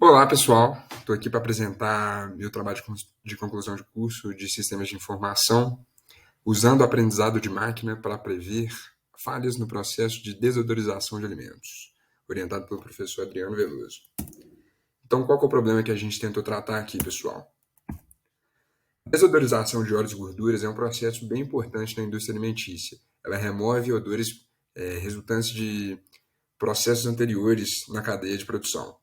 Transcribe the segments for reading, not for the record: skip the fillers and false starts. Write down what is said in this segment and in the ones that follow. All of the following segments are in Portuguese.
Olá, pessoal. Estou aqui para apresentar meu trabalho de conclusão de curso de sistemas de informação, usando o aprendizado de máquina para prever falhas no processo de desodorização de alimentos, orientado pelo professor Adriano Veloso. Então, qual que é o problema que a gente tentou tratar aqui, pessoal? A desodorização de óleos e gorduras é um processo bem importante na indústria alimentícia. Ela remove odores resultantes de processos anteriores na cadeia de produção.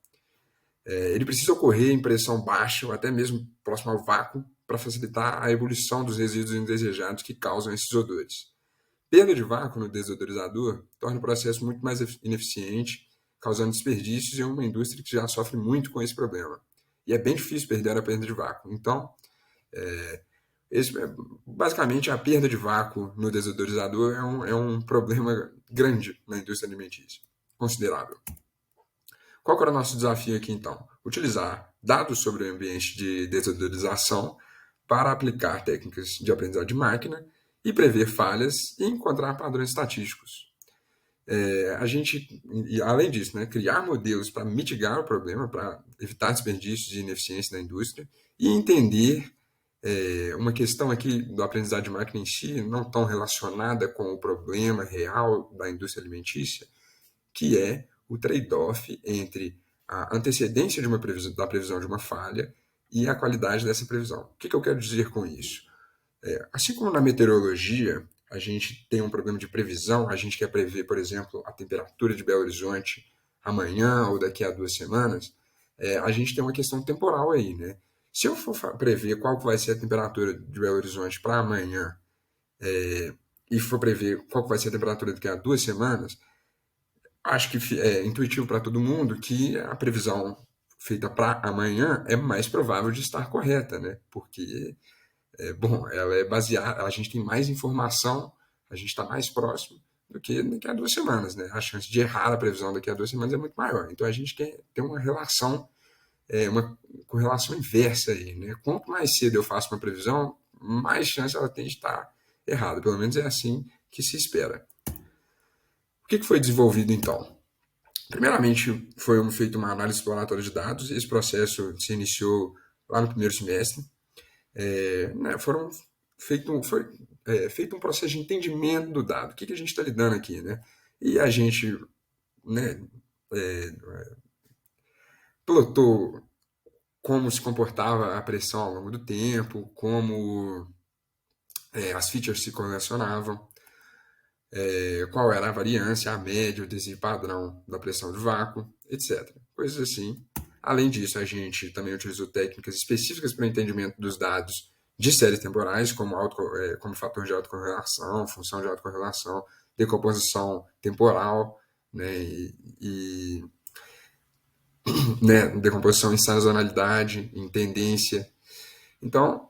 Ele precisa ocorrer em pressão baixa ou até mesmo próximo ao vácuo para facilitar a ebulição dos resíduos indesejados que causam esses odores. Perda de vácuo no desodorizador torna o processo muito mais ineficiente, causando desperdícios em uma indústria que já sofre muito com esse problema. E é bem difícil perder a perda de vácuo. Então, basicamente, a perda de vácuo no desodorizador é um problema grande na indústria alimentícia, considerável. Qual que era o nosso desafio aqui, então? Utilizar dados sobre o ambiente de desodorização para aplicar técnicas de aprendizado de máquina e prever falhas e encontrar padrões estatísticos. Além disso, criar modelos para mitigar o problema, para evitar desperdícios e ineficiência na indústria e entender uma questão aqui do aprendizado de máquina em si, não tão relacionada com o problema real da indústria alimentícia, que é o trade-off entre a antecedência da previsão de uma falha e a qualidade dessa previsão. O que eu quero dizer com isso? Assim como na meteorologia, a gente tem um problema de previsão, a gente quer prever, por exemplo, a temperatura de Belo Horizonte amanhã ou daqui a 2 semanas, a gente tem uma questão temporal aí, né? Se eu for prever qual vai ser a temperatura de Belo Horizonte para amanhã e for prever qual vai ser a temperatura daqui a 2 semanas, acho que é intuitivo para todo mundo que a previsão feita para amanhã é mais provável de estar correta, né? Porque, ela é baseada, a gente tem mais informação, a gente está mais próximo do que daqui a 2 semanas, né? A chance de errar a previsão daqui a 2 semanas é muito maior. Então a gente quer ter uma correlação inversa aí, né? Quanto mais cedo eu faço uma previsão, mais chance ela tem de estar errada. Pelo menos é assim que se espera. O que foi desenvolvido então? Primeiramente, foi feita uma análise exploratória de dados, e esse processo se iniciou lá no primeiro semestre. Foi feito um processo de entendimento do dado. O que a gente está lidando aqui, né? E a gente, né, plotou como se comportava a pressão ao longo do tempo, como as features se correlacionavam, qual era a variância, a média, o desvio padrão da pressão de vácuo, etc. Coisas assim. Além disso, a gente também utilizou técnicas específicas para o entendimento dos dados de séries temporais, como fator de autocorrelação, função de autocorrelação, decomposição temporal, né, né, decomposição em sazonalidade, em tendência. Então,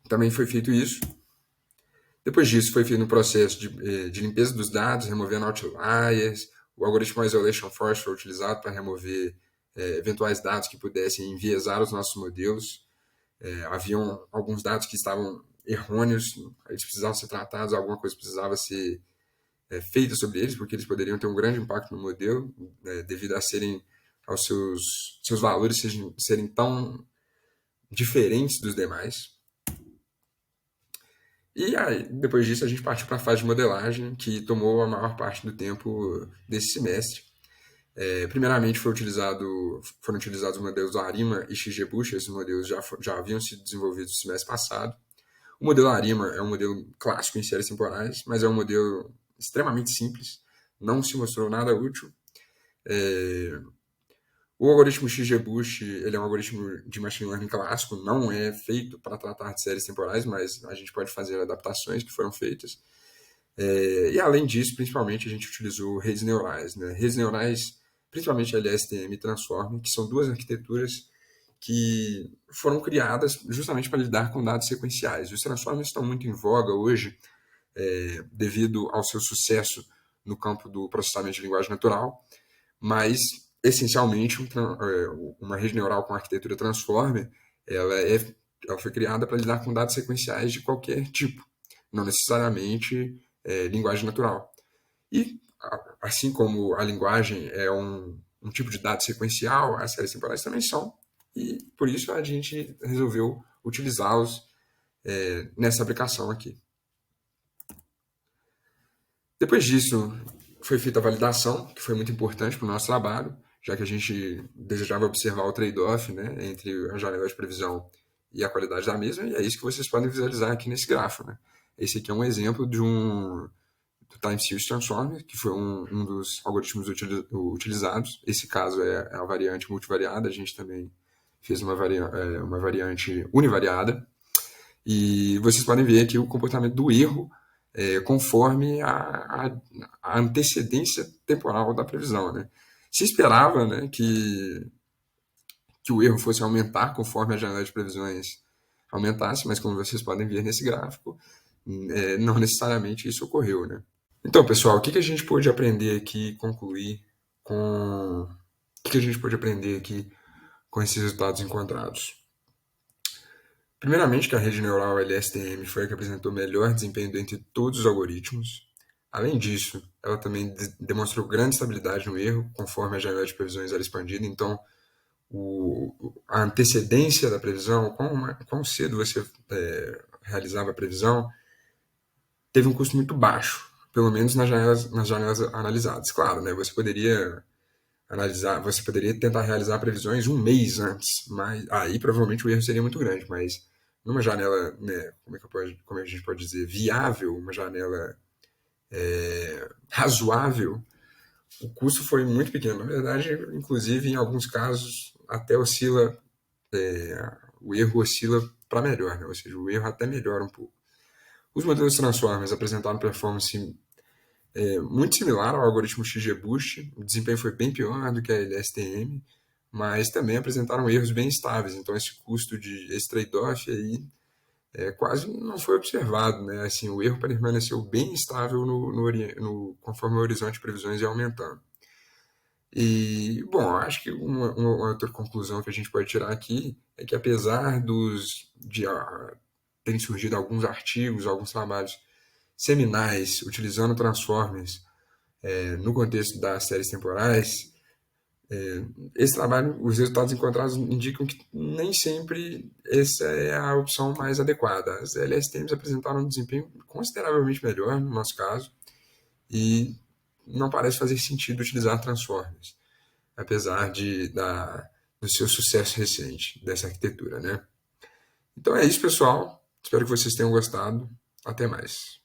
também foi feito isso. Depois disso, foi feito um processo de limpeza dos dados, removendo outliers. O algoritmo Isolation Force foi utilizado para remover eventuais dados que pudessem enviesar os nossos modelos. Haviam alguns dados que estavam errôneos, eles precisavam ser tratados, alguma coisa precisava ser feita sobre eles, porque eles poderiam ter um grande impacto no modelo, devido a serem aos seus valores serem tão diferentes dos demais. E aí, depois disso, a gente partiu para a fase de modelagem, que tomou a maior parte do tempo desse semestre. Primeiramente, foram utilizados os modelos ARIMA e XGBoost. Esses modelos já haviam sido desenvolvidos no semestre passado. O modelo ARIMA é um modelo clássico em séries temporais, mas é um modelo extremamente simples, não se mostrou nada útil. O algoritmo XGBoost, ele é um algoritmo de machine learning clássico, não é feito para tratar de séries temporais, mas a gente pode fazer adaptações que foram feitas. E além disso, principalmente, a gente utilizou redes neurais. Né? Redes neurais, principalmente LSTM e Transformer, que são duas arquiteturas que foram criadas justamente para lidar com dados sequenciais. Os Transformers estão muito em voga hoje, devido ao seu sucesso no campo do processamento de linguagem natural, mas essencialmente uma rede neural com arquitetura Transformer, ela foi criada para lidar com dados sequenciais de qualquer tipo, não necessariamente linguagem natural. E assim como a linguagem é um tipo de dado sequencial, as séries temporais também são, e por isso a gente resolveu utilizá-los nessa aplicação aqui. Depois disso, foi feita a validação, que foi muito importante para o nosso trabalho, já que a gente desejava observar o trade-off, né, entre a janela de previsão e a qualidade da mesma, e é isso que vocês podem visualizar aqui nesse gráfico. Né? Esse aqui é um exemplo do Time Series Transformer, que foi um dos algoritmos utilizados. Esse caso é a variante multivariada, a gente também fez uma variante univariada. E vocês podem ver aqui o comportamento do erro conforme a antecedência temporal da previsão. Né? Se esperava, né, que o erro fosse aumentar conforme a janela de previsões aumentasse, mas como vocês podem ver nesse gráfico, não necessariamente isso ocorreu. Né? Então, pessoal, o que a gente pôde aprender aqui, concluir com... O que a gente pôde aprender aqui com esses resultados encontrados? Primeiramente, que a rede neural LSTM foi a que apresentou melhor desempenho dentre todos os algoritmos. Além disso, ela também demonstrou grande estabilidade no erro, conforme a janela de previsões era expandida. Então, a antecedência da previsão, quão cedo você realizava a previsão, teve um custo muito baixo, pelo menos nas janelas analisadas. Claro, né, você poderia tentar realizar previsões um mês antes, mas aí provavelmente o erro seria muito grande, mas numa janela, né, como a gente pode dizer, viável, uma janela razoável, o custo foi muito pequeno. Na verdade, inclusive, em alguns casos, até oscila, o erro oscila para melhor, né? Ou seja, o erro até melhora um pouco. Os modelos Transformers apresentaram performance muito similar ao algoritmo XGBoost, o desempenho foi bem pior do que a LSTM, mas também apresentaram erros bem estáveis, então esse trade-off aí quase não foi observado, né? Assim, o erro permaneceu bem estável conforme o horizonte de previsões ia aumentando. E, bom, acho que uma outra conclusão que a gente pode tirar aqui é que apesar de terem surgido alguns artigos, alguns trabalhos seminais utilizando Transformers no contexto das séries temporais, esse trabalho, os resultados encontrados indicam que nem sempre essa é a opção mais adequada. As LSTMs apresentaram um desempenho consideravelmente melhor no nosso caso e não parece fazer sentido utilizar Transformers, apesar do seu sucesso recente dessa arquitetura, né? Então é isso, pessoal. Espero que vocês tenham gostado. Até mais.